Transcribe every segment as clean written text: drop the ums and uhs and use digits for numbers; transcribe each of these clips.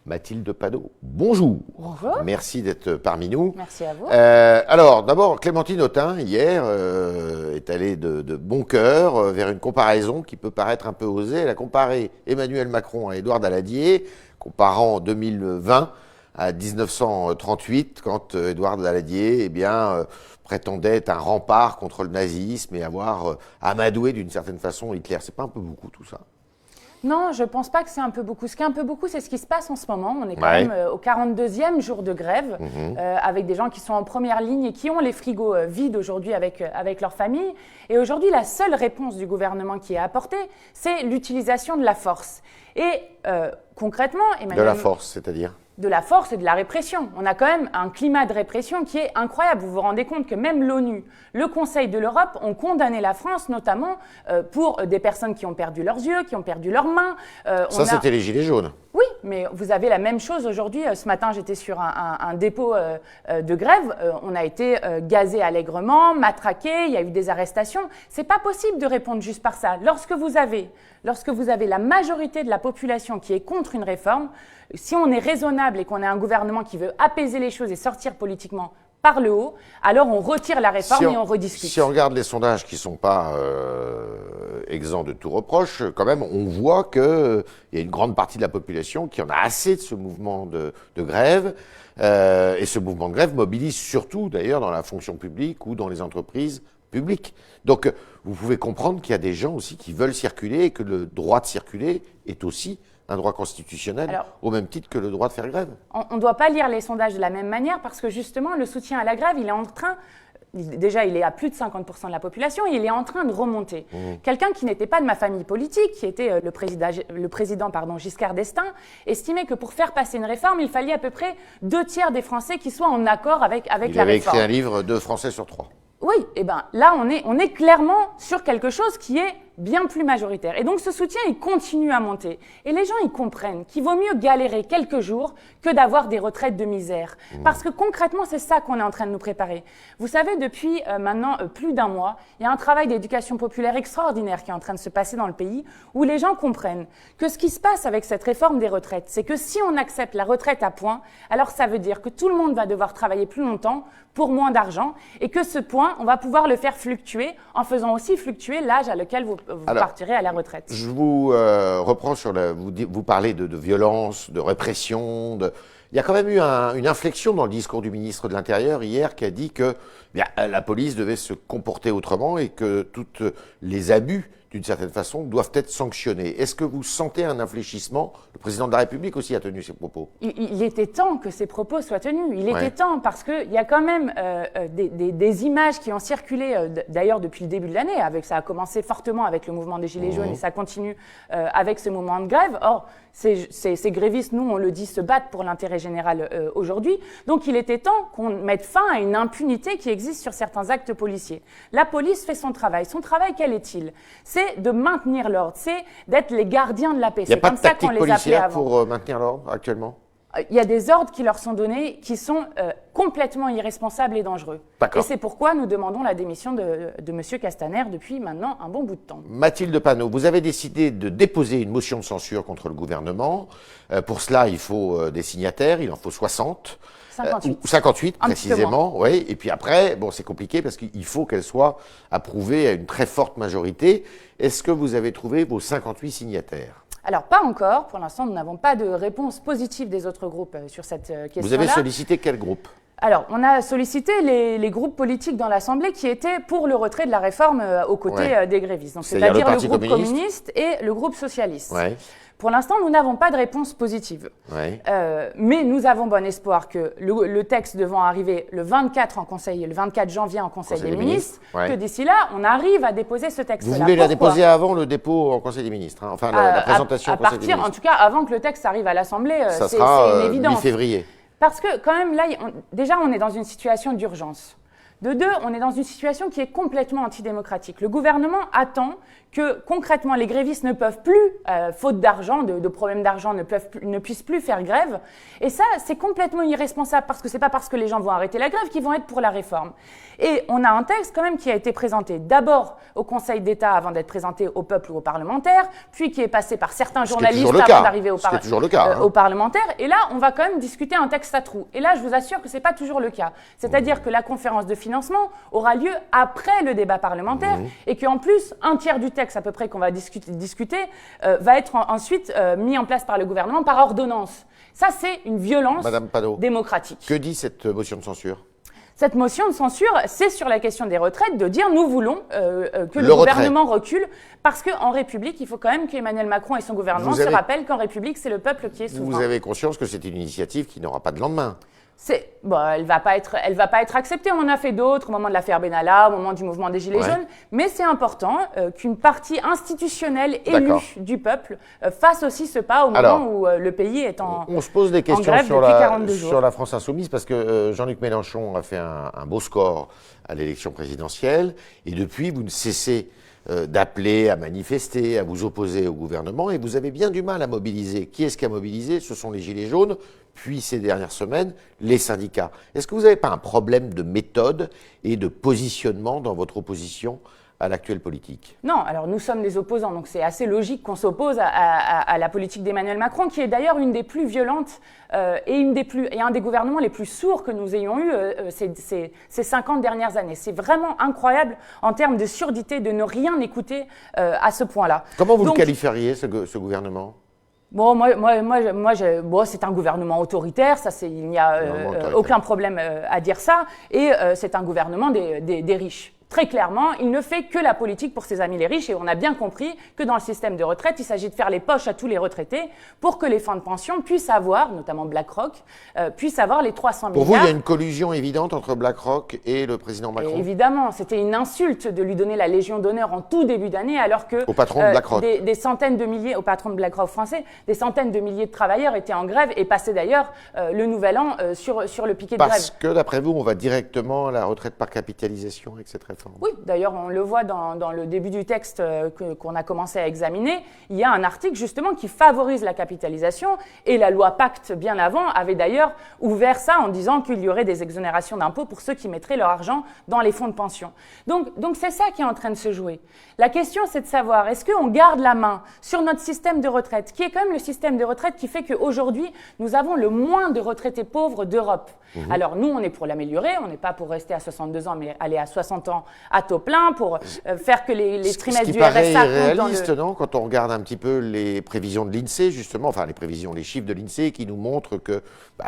Mathilde Panot, bonjour. Bonjour. Merci d'être parmi nous. Merci à vous. Alors, d'abord, Clémentine Autain, hier, est allée de bon cœur vers une comparaison qui peut paraître un peu osée. Elle a comparé Emmanuel Macron à Édouard Daladier, comparant 2020 à 1938, quand Édouard Daladier prétendait être un rempart contre le nazisme et avoir amadoué d'une certaine façon Hitler. C'est pas un peu beaucoup tout ça ? Non, je ne pense pas que c'est un peu beaucoup. Ce qui est un peu beaucoup, c'est ce qui se passe en ce moment. On est quand même au 42e jour de grève, avec des gens qui sont en première ligne et qui ont les frigos vides aujourd'hui avec leur famille. Et aujourd'hui, la seule réponse du gouvernement qui est apportée, c'est l'utilisation de la force. Et concrètement, Emmanuel... De la force, c'est-à-dire ? De la force et de la répression. On a quand même un climat de répression qui est incroyable. Vous vous rendez compte que même l'ONU, le Conseil de l'Europe ont condamné la France, notamment pour des personnes qui ont perdu leurs yeux, qui ont perdu leurs mains. C'était les Gilets jaunes. Oui, mais vous avez la même chose aujourd'hui. Ce matin, j'étais sur un dépôt de grève. On a été gazé allègrement, matraqué, il y a eu des arrestations. C'est pas possible de répondre juste par ça. Lorsque vous avez la majorité de la population qui est contre une réforme, si on est raisonnable et qu'on a un gouvernement qui veut apaiser les choses et sortir politiquement par le haut, alors on retire la réforme et on rediscute. Si on regarde les sondages qui ne sont pas exempts de tout reproche, quand même, on voit qu'il y a une grande partie de la population qui en a assez de ce mouvement de grève. Et ce mouvement de grève mobilise surtout, d'ailleurs, dans la fonction publique ou dans les entreprises publiques. Donc, vous pouvez comprendre qu'il y a des gens aussi qui veulent circuler et que le droit de circuler est aussi un droit constitutionnel, au même titre que le droit de faire grève. On ne doit pas lire les sondages de la même manière parce que justement, le soutien à la grève, il est en train... Déjà, il est à plus de 50% de la population et il est en train de remonter. Quelqu'un qui n'était pas de ma famille politique, qui était le président Giscard d'Estaing, estimait que pour faire passer une réforme, il fallait à peu près 2/3 des Français qui soient en accord avec la réforme. Il avait écrit un livre, 2 Français sur 3. Oui, et bien là, on est clairement sur quelque chose qui est bien plus majoritaire. Et donc, ce soutien, il continue à monter. Et les gens, ils comprennent qu'il vaut mieux galérer quelques jours que d'avoir des retraites de misère. Parce que concrètement, c'est ça qu'on est en train de nous préparer. Vous savez, depuis maintenant plus d'un mois, il y a un travail d'éducation populaire extraordinaire qui est en train de se passer dans le pays, où les gens comprennent que ce qui se passe avec cette réforme des retraites, c'est que si on accepte la retraite à point, alors ça veut dire que tout le monde va devoir travailler plus longtemps pour moins d'argent, et que ce point, on va pouvoir le faire fluctuer en faisant aussi fluctuer l'âge à lequel vous partirez à la retraite. Je vous reprends sur vous parlez de violence, de répression. Il y a quand même eu une inflexion dans le discours du ministre de l'Intérieur hier qui a dit que la police devait se comporter autrement et que tous les abus, d'une certaine façon, doivent être sanctionnés. Est-ce que vous sentez un infléchissement ? Le président de la République aussi a tenu ses propos. Il était temps que ces propos soient tenus. Il était temps parce qu'il y a quand même des images qui ont circulé, d'ailleurs depuis le début de l'année. Ça a commencé fortement avec le mouvement des Gilets jaunes et ça continue avec ce mouvement de grève. Or, ces grévistes, nous, on le dit, se battent pour l'intérêt général aujourd'hui. Donc, il était temps qu'on mette fin à une impunité qui existe sur certains actes policiers. La police fait son travail. Son travail, quel est-il ? C'est de maintenir l'ordre, c'est d'être les gardiens de la paix. Il n'y a pas de tactique policière pour maintenir l'ordre actuellement ? Il y a des ordres qui leur sont donnés qui sont complètement irresponsables et dangereux. Et c'est pourquoi nous demandons la démission de M. Castaner depuis maintenant un bon bout de temps. Mathilde Panot, vous avez décidé de déposer une motion de censure contre le gouvernement. Pour cela, il faut des signataires, il en faut 60. 58 précisément, oui. Et puis après, c'est compliqué parce qu'il faut qu'elle soit approuvée à une très forte majorité. Est-ce que vous avez trouvé vos 58 signataires ? Alors, pas encore. Pour l'instant, nous n'avons pas de réponse positive des autres groupes sur cette question-là. Vous avez sollicité quel groupe ? Alors, on a sollicité les groupes politiques dans l'Assemblée qui étaient pour le retrait de la réforme aux côtés des grévistes. Donc, c'est-à-dire le groupe communiste et le groupe socialiste. Pour l'instant, nous n'avons pas de réponse positive. Mais nous avons bon espoir que le texte devant arriver le 24 janvier en Conseil des ministres, que d'ici là, on arrive à déposer ce texte-là. Vous voulez la déposer avant le dépôt en Conseil des ministres, enfin la présentation au Conseil des ministres. En tout cas, avant que le texte arrive à l'Assemblée, ça c'est sera une évidence. mi-février. Parce que quand même, là, déjà, on est dans une situation d'urgence. De deux, on est dans une situation qui est complètement antidémocratique. Le gouvernement attend que concrètement les grévistes ne peuvent plus, faute d'argent, de problèmes d'argent, ne puissent plus faire grève. Et ça, c'est complètement irresponsable parce que c'est pas parce que les gens vont arrêter la grève qu'ils vont être pour la réforme. Et on a un texte quand même qui a été présenté d'abord au Conseil d'État avant d'être présenté au peuple ou aux parlementaires, puis qui est passé par certains journalistes avant d'arriver aux parlementaires. Et là, on va quand même discuter un texte à trous. Et là, je vous assure que c'est pas toujours le cas. C'est-à-dire que la conférence de financement aura lieu après le débat parlementaire et qu'en plus, un tiers du texte à peu près qu'on va discuter va être ensuite mis en place par le gouvernement par ordonnance. Ça, c'est une violence démocratique. Que dit cette motion de censure ? Cette motion de censure, c'est sur la question des retraites, de dire nous voulons que le gouvernement recule, parce qu'en République, il faut quand même qu'Emmanuel Macron et son gouvernement se rappellent qu'en République, c'est le peuple qui est souverain. Vous avez conscience que c'est une initiative qui n'aura pas de lendemain ? Elle va pas être acceptée. On en a fait d'autres au moment de l'affaire Benalla, au moment du mouvement des Gilets jaunes. Mais c'est important qu'une partie institutionnelle élue du peuple fasse aussi ce pas au moment où le pays est en grève. On se pose des questions sur la France insoumise parce que Jean-Luc Mélenchon a fait un beau score à l'élection présidentielle et depuis vous ne cessez d'appeler à manifester, à vous opposer au gouvernement et vous avez bien du mal à mobiliser. Qui est-ce qui a mobilisé ? Ce sont les Gilets jaunes, puis ces dernières semaines, les syndicats. Est-ce que vous n'avez pas un problème de méthode et de positionnement dans votre opposition à l'actuelle politique ? Non, alors nous sommes des opposants, donc c'est assez logique qu'on s'oppose à la politique d'Emmanuel Macron, qui est d'ailleurs une des plus violentes et un des gouvernements les plus sourds que nous ayons eu ces 50 dernières années. C'est vraiment incroyable en termes de surdité de ne rien écouter à ce point-là. Comment vous le qualifieriez, ce gouvernement ? Bon, c'est un gouvernement autoritaire, il n'y a aucun problème à dire ça, et c'est un gouvernement des riches. Très clairement, il ne fait que la politique pour ses amis les riches et on a bien compris que dans le système de retraite, il s'agit de faire les poches à tous les retraités pour que les fonds de pension puissent avoir, notamment BlackRock, puissent avoir les 300 milliards. Pour vous, il y a une collusion évidente entre BlackRock et le président Macron ? Et évidemment, c'était une insulte de lui donner la Légion d'honneur en tout début d'année alors que au patron de BlackRock. Des centaines de milliers, au patron de BlackRock français, des centaines de milliers de travailleurs étaient en grève et passaient d'ailleurs le nouvel an sur le piquet de grève. Parce que d'après vous, on va directement à la retraite par capitalisation avec cette réforme ? Oui, d'ailleurs, on le voit dans le début du texte qu'on a commencé à examiner. Il y a un article justement qui favorise la capitalisation et la loi Pacte, bien avant, avait d'ailleurs ouvert ça en disant qu'il y aurait des exonérations d'impôts pour ceux qui mettraient leur argent dans les fonds de pension. Donc c'est ça qui est en train de se jouer. La question, c'est de savoir, est-ce qu'on garde la main sur notre système de retraite, qui est quand même le système de retraite qui fait qu'aujourd'hui, nous avons le moins de retraités pauvres d'Europe. Alors nous, on est pour l'améliorer, on n'est pas pour rester à 62 ans, mais aller à 60 ans à taux plein, pour faire que les trimestres du RSA... Ce qui paraît irréaliste, non ? Quand on regarde un petit peu les prévisions de l'INSEE, justement, enfin les chiffres de l'INSEE qui nous montrent que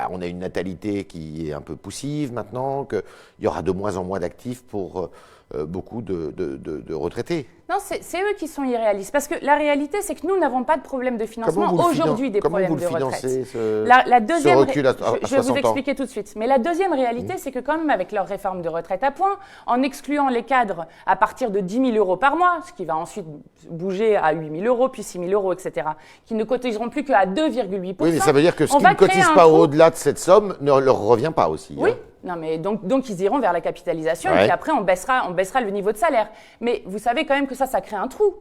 on a une natalité qui est un peu poussive maintenant, qu'il y aura de moins en moins d'actifs pour beaucoup de retraités. Non, c'est eux qui sont irréalistes. Parce que la réalité, c'est que nous n'avons pas de problème de financement aujourd'hui des problèmes de retraite. La deuxième, ce recul à 60 ans. Je vais vous expliquer tout de suite. Mais la deuxième réalité, c'est que quand même avec leur réforme de retraite à points, en excluant les cadres à partir de 10 000 euros par mois, ce qui va ensuite bouger à 8 000 euros, puis 6 000 euros, etc., qui ne cotiseront plus qu'à 2,8%. Oui, mais ça veut dire que ce qui ne cotise pas au-delà de cette somme ne leur revient pas aussi. Oui. Non, mais donc ils iront vers la capitalisation et puis après on baissera le niveau de salaire. Mais vous savez quand même que ça crée un trou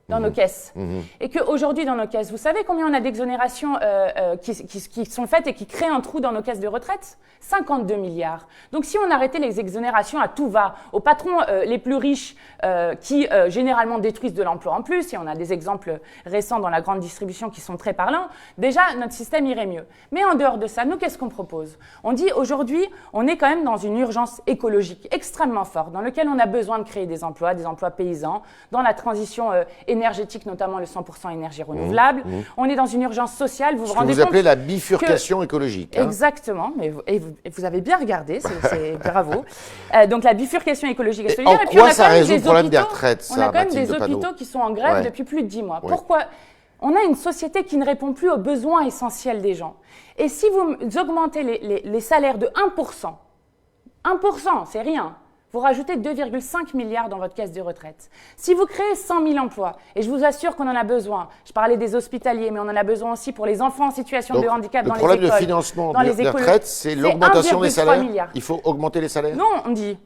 dans nos caisses. Et qu'aujourd'hui, dans nos caisses, vous savez combien on a d'exonérations qui sont faites et qui créent un trou dans nos caisses de retraite ? 52 milliards. Donc si on arrêtait les exonérations à tout va, aux patrons les plus riches qui généralement détruisent de l'emploi en plus, et on a des exemples récents dans la grande distribution qui sont très parlants, déjà notre système irait mieux. Mais en dehors de ça, nous, qu'est-ce qu'on propose ? On dit aujourd'hui, on est quand même dans une urgence écologique extrêmement forte, dans laquelle on a besoin de créer des emplois paysans, dans la transition énergétique, notamment le 100% énergie renouvelable. On est dans une urgence sociale. Vous vous rendez compte ? Ce que vous appelez la bifurcation écologique. Exactement. Vous avez bien regardé, c'est bravo. Donc la bifurcation écologique est solidaire. En quoi ça résout le problème des retraites, ça, on a quand même Mathilde des hôpitaux qui sont en grève depuis plus de 10 mois. Pourquoi ? On a une société qui ne répond plus aux besoins essentiels des gens. Et si vous augmentez les salaires de 1%, c'est rien. Vous rajoutez 2,5 milliards dans votre caisse de retraite. Si vous créez 100 000 emplois, et je vous assure qu'on en a besoin, je parlais des hospitaliers, mais on en a besoin aussi pour les enfants en situation de handicap dans les écoles. Le problème de financement des retraites, c'est l'augmentation des salaires. Milliards. Il faut augmenter les salaires. Non, on dit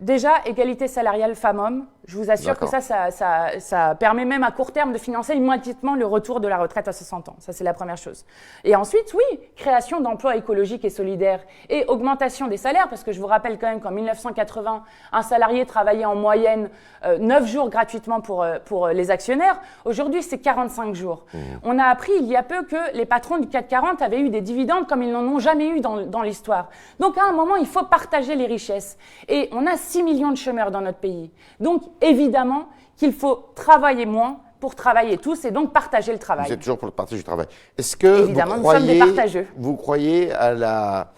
Déjà, égalité salariale femmes-hommes. Je vous assure que ça permet même à court terme de financer immédiatement le retour de la retraite à 60 ans. Ça, c'est la première chose. Et ensuite, oui, création d'emplois écologiques et solidaires et augmentation des salaires, parce que je vous rappelle quand même qu'en 1980, un salarié travaillait en moyenne 9 jours gratuitement pour les actionnaires. Aujourd'hui, c'est 45 jours. On a appris il y a peu que les patrons du CAC 40 avaient eu des dividendes comme ils n'en ont jamais eu dans l'histoire. Donc, à un moment, il faut partager les richesses. Et on a 6 millions de chômeurs dans notre pays. Donc, évidemment qu'il faut travailler moins pour travailler tous et donc partager le travail. Vous êtes toujours pour le partage du travail. Est-ce que évidemment, nous sommes des partageux. Vous croyez à la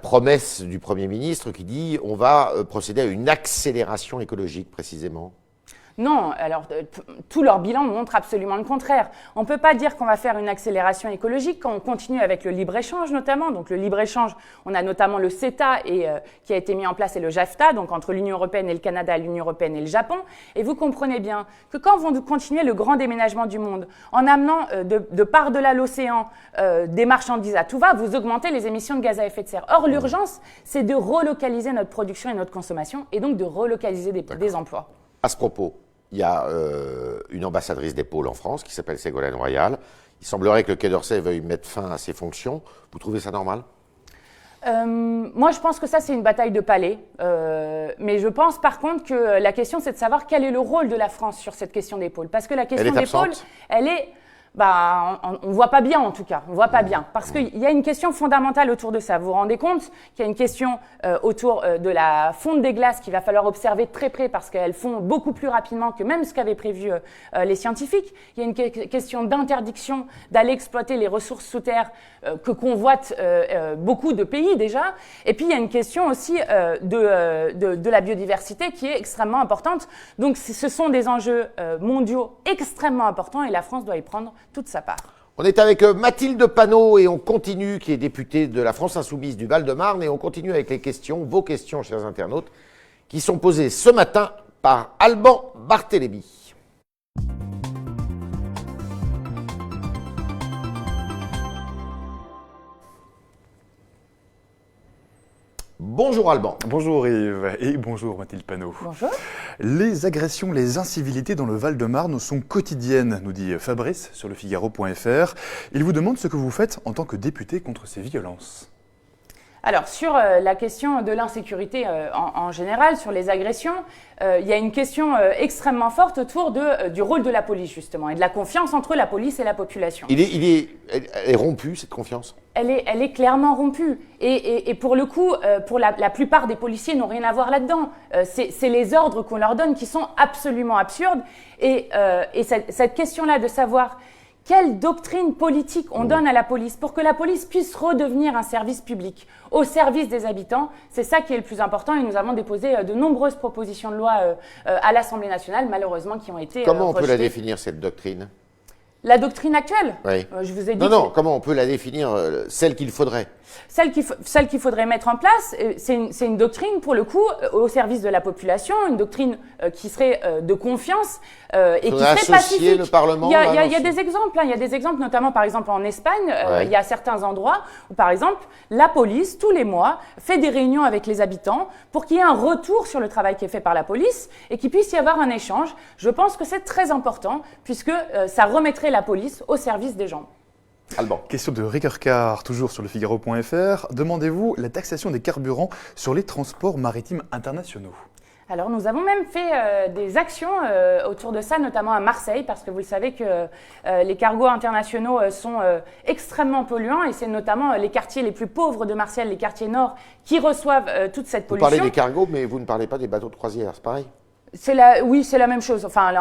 promesse du Premier ministre qui dit on va procéder à une accélération écologique précisément? Non, alors tout leur bilan montre absolument le contraire. On ne peut pas dire qu'on va faire une accélération écologique quand on continue avec le libre-échange notamment. Donc le libre-échange, on a notamment le CETA qui a été mis en place et le JAFTA, donc entre l'Union européenne et le Canada, l'Union européenne et le Japon. Et vous comprenez bien que quand vont continuer le grand déménagement du monde, en amenant de par-delà l'océan des marchandises à tout va, vous augmentez les émissions de gaz à effet de serre. Or l'urgence, c'est de relocaliser notre production et notre consommation et donc de relocaliser des emplois. À ce propos, il y a une ambassadrice des pôles en France qui s'appelle Ségolène Royal. Il semblerait que le Quai d'Orsay veuille mettre fin à ses fonctions. Vous trouvez ça normal ? Moi, je pense que ça, c'est une bataille de palais. Mais je pense par contre que la question, c'est de savoir quel est le rôle de la France sur cette question des pôles. Parce que la question des pôles, elle est... on ne voit pas bien en tout cas, on ne voit pas bien. Parce qu'il y a une question fondamentale autour de ça. Vous vous rendez compte qu'il y a une question autour de la fonte des glaces qu'il va falloir observer de très près parce qu'elles fond beaucoup plus rapidement que même ce qu'avaient prévu les scientifiques. Il y a une question d'interdiction d'aller exploiter les ressources sous terre que convoitent beaucoup de pays déjà. Et puis il y a une question aussi de la biodiversité qui est extrêmement importante. Donc ce sont des enjeux mondiaux extrêmement importants et la France doit y prendre toute sa part. On est avec Mathilde Panot et on continue, qui est députée de la France Insoumise du Val-de-Marne, et on continue avec les questions, vos questions, chers internautes, qui sont posées ce matin par Alban Barthélémy. Bonjour Alban. Bonjour Yves et bonjour Mathilde Panot. Bonjour. Les agressions, les incivilités dans le Val-de-Marne sont quotidiennes, nous dit Fabrice sur lefigaro.fr. Il vous demande ce que vous faites en tant que député contre ces violences. Alors, sur la question de l'insécurité en général, sur les agressions, il y a une question extrêmement forte autour du rôle de la police, justement, et de la confiance entre la police et la population. Elle est rompue, cette confiance ? Elle est clairement rompue. Et pour le coup, pour la plupart des policiers n'ont rien à voir là-dedans. C'est les ordres qu'on leur donne qui sont absolument absurdes. Et cette question-là de savoir quelle doctrine politique on donne à la police pour que la police puisse redevenir un service public au service des habitants, c'est ça qui est le plus important. Et nous avons déposé de nombreuses propositions de loi à l'Assemblée nationale, malheureusement, qui ont été Comment on rejetées. peut la définir, cette doctrine ? La doctrine actuelle ? Oui. Je vous ai dit comment on peut la définir, celle qu'il faudrait ? Celle qu'il faudrait mettre en place, c'est une doctrine, pour le coup, au service de la population, une doctrine qui serait de confiance et qui serait pacifique. Le Parlement, il y a des exemples, il y a des exemples, notamment par exemple en Espagne, il y a certains endroits où, par exemple, la police, tous les mois, fait des réunions avec les habitants pour qu'il y ait un retour sur le travail qui est fait par la police et qu'il puisse y avoir un échange. Je pense que c'est très important puisque ça remettrait la police au service des gens. Alban. Question de Ricard, toujours sur lefigaro.fr. Demandez-vous la taxation des carburants sur les transports maritimes internationaux. Alors nous avons même fait des actions autour de ça, notamment à Marseille, parce que vous le savez que les cargos internationaux sont extrêmement polluants et c'est notamment les quartiers les plus pauvres de Marseille, les quartiers nord, qui reçoivent toute cette pollution. Vous parlez des cargos, mais vous ne parlez pas des bateaux de croisière, c'est pareil ? Oui, c'est la même chose. Enfin,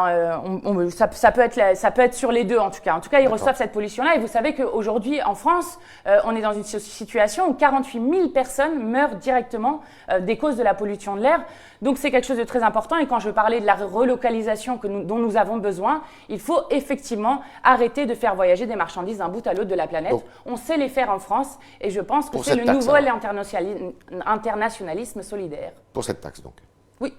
ça peut être sur les deux en tout cas. En tout cas, ils reçoivent cette pollution-là. Et vous savez qu'aujourd'hui, en France, on est dans une situation où 48 000 personnes meurent directement des causes de la pollution de l'air. Donc, c'est quelque chose de très important. Et quand je parlais de la relocalisation dont nous avons besoin, il faut effectivement arrêter de faire voyager des marchandises d'un bout à l'autre de la planète. Donc, on sait les faire en France. Et je pense que c'est le nouvel internationalisme solidaire. Pour cette taxe, donc. Oui.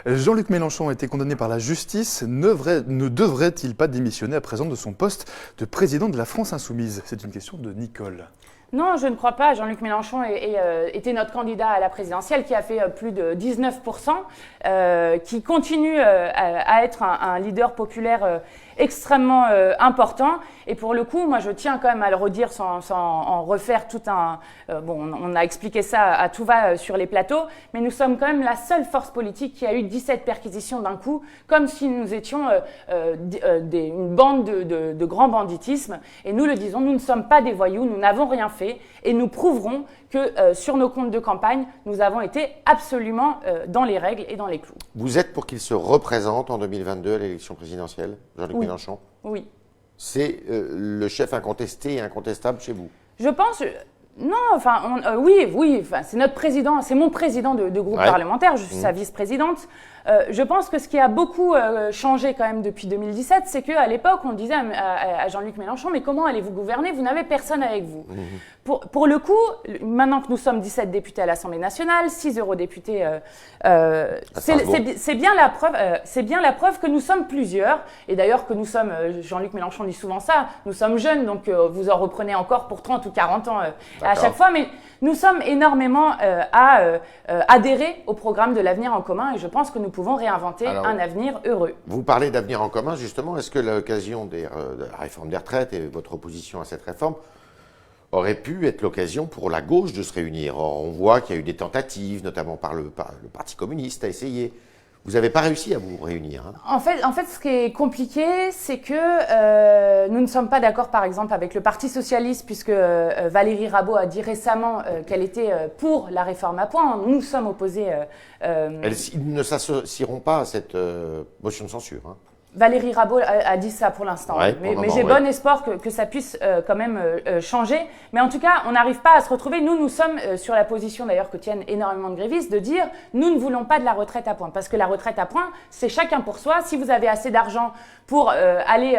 Jean-Luc Mélenchon a été condamné par la justice. Ne devrait-il pas démissionner à présent de son poste de président de la France Insoumise? C'est une question de Nicole. Non, je ne crois pas. Jean-Luc Mélenchon était notre candidat à la présidentielle qui a fait plus de 19%, qui continue à être un leader populaire extrêmement important. Et pour le coup, moi je tiens quand même à le redire sans en refaire tout un... bon, on a expliqué ça à tout va sur les plateaux, mais nous sommes quand même la seule force politique qui a eu 17 perquisitions d'un coup, comme si nous étions une bande de grands banditisme. Et nous le disons, nous ne sommes pas des voyous, nous n'avons rien fait et nous prouverons que sur nos comptes de campagne, nous avons été absolument dans les règles et dans les clous. Vous êtes pour qu'il se représente en 2022 à l'élection présidentielle, Jean-Luc Mélenchon? Oui. C'est le chef incontesté et incontestable chez vous? Je pense... Non, enfin, oui, enfin, c'est notre président, c'est mon président de groupe parlementaire, je suis sa vice-présidente. Je pense que ce qui a beaucoup changé quand même depuis 2017, c'est qu'à l'époque, on disait à Jean-Luc Mélenchon, mais comment allez-vous gouverner? Vous n'avez personne avec vous. Pour le coup, maintenant que nous sommes 17 députés à l'Assemblée nationale, 6 eurodéputés, c'est bien la preuve que nous sommes plusieurs. Et d'ailleurs que nous sommes, Jean-Luc Mélenchon dit souvent ça, nous sommes jeunes, donc vous en reprenez encore pour 30 ou 40 ans à chaque fois. Mais nous sommes énormément à adhérer au programme de l'avenir en commun et je pense que nous pouvons réinventer un avenir heureux. Vous parlez d'avenir en commun, justement. Est-ce que l'occasion de la réforme des retraites et votre opposition à cette réforme aurait pu être l'occasion pour la gauche de se réunir? Or, on voit qu'il y a eu des tentatives, notamment par le Parti communiste, à essayer. Vous n'avez pas réussi à vous réunir. Hein. En fait, ce qui est compliqué, c'est que nous ne sommes pas d'accord, par exemple, avec le Parti socialiste, puisque Valérie Rabault a dit récemment qu'elle était pour la réforme à points. Nous sommes opposés. Ils ne s'associeront pas à cette motion de censure. Hein. Valérie Rabault a dit ça pour l'instant, mais j'ai bon espoir que ça puisse quand même changer. Mais en tout cas, on n'arrive pas à se retrouver. Nous sommes sur la position d'ailleurs que tiennent énormément de grévistes de dire nous ne voulons pas de la retraite à points. Parce que la retraite à points, c'est chacun pour soi. Si vous avez assez d'argent pour aller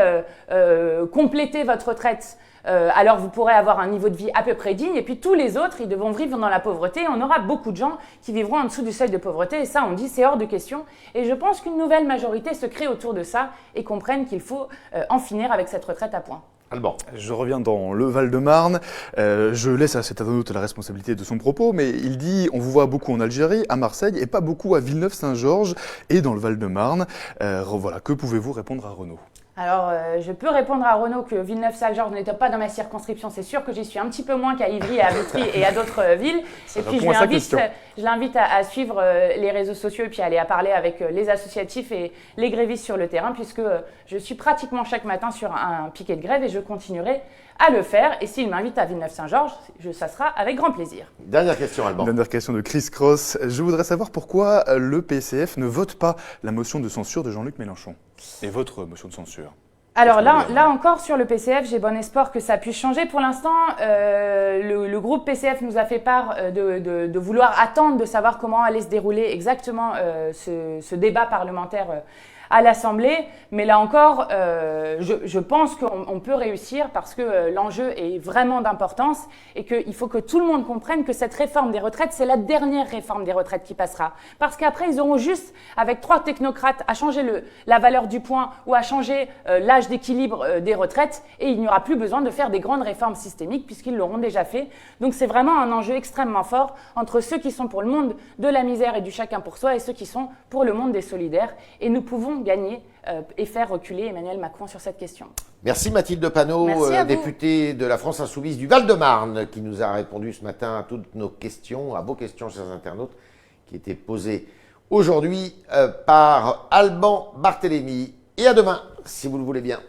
compléter votre retraite, alors vous pourrez avoir un niveau de vie à peu près digne et puis tous les autres, ils devront vivre dans la pauvreté. On aura beaucoup de gens qui vivront en dessous du seuil de pauvreté et ça, on dit, c'est hors de question. Et je pense qu'une nouvelle majorité se crée autour de ça et comprenne qu'il faut en finir avec cette retraite à points. Alban. Je reviens dans le Val-de-Marne. Je laisse à cet internaute la responsabilité de son propos, mais il dit on vous voit beaucoup en Algérie, à Marseille et pas beaucoup à Villeneuve-Saint-Georges et dans le Val-de-Marne. Voilà, que pouvez-vous répondre à Renaud? Alors, je peux répondre à Renaud que Villeneuve-Saint-Georges n'était pas dans ma circonscription. C'est sûr que j'y suis un petit peu moins qu'à Ivry, à Vitry et à d'autres villes. Et puis, je l'invite à suivre les réseaux sociaux et puis à aller à parler avec les associatifs et les grévistes sur le terrain, puisque je suis pratiquement chaque matin sur un piquet de grève et je continuerai à le faire. Et s'il m'invite à Villeneuve-Saint-Georges, ça sera avec grand plaisir. Dernière question, Alban. Dernière question de Chris Cross. Je voudrais savoir pourquoi le PCF ne vote pas la motion de censure de Jean-Luc Mélenchon et votre motion de censure. Alors là encore, sur le PCF, j'ai bon espoir que ça puisse changer. Pour l'instant, le groupe PCF nous a fait part de vouloir attendre de savoir comment allait se dérouler exactement ce débat parlementaire à l'Assemblée. Mais là encore, je pense qu'on peut réussir parce que l'enjeu est vraiment d'importance et qu'il faut que tout le monde comprenne que cette réforme des retraites, c'est la dernière réforme des retraites qui passera. Parce qu'après, ils auront juste, avec 3 technocrates, à changer la valeur du point ou à changer l'âge d'équilibre des retraites et il n'y aura plus besoin de faire des grandes réformes systémiques puisqu'ils l'auront déjà fait. Donc c'est vraiment un enjeu extrêmement fort entre ceux qui sont pour le monde de la misère et du chacun pour soi et ceux qui sont pour le monde des solidaires. Et nous pouvons gagner et faire reculer Emmanuel Macron sur cette question. Merci Mathilde Panot, députée de la France Insoumise du Val-de-Marne, qui nous a répondu ce matin à toutes nos questions, à vos questions, chers internautes, qui étaient posées aujourd'hui par Alban Barthélémy. Et à demain, si vous le voulez bien.